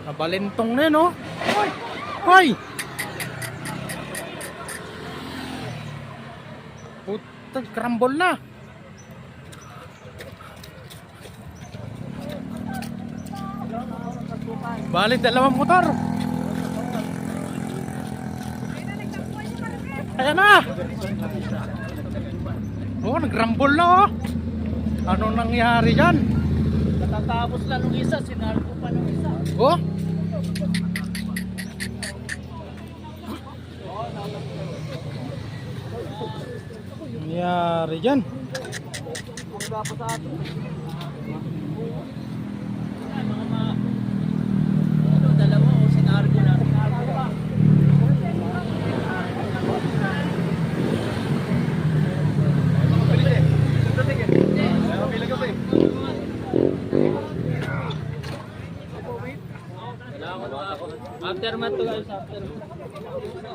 Nabalintong na yun, oh. Hoy! Puta, crumble na. Bali, dalawang motor. Ayan na. Oh, nag-rumble na, oh. Anong nangyari dyan? Natatapos lang nung isa, sinarko pa nung isa. Oh? Nangyari dyan? Bumaba pa sa atin. Dalawa o sinarko na. Aftermath to guys, aftermath.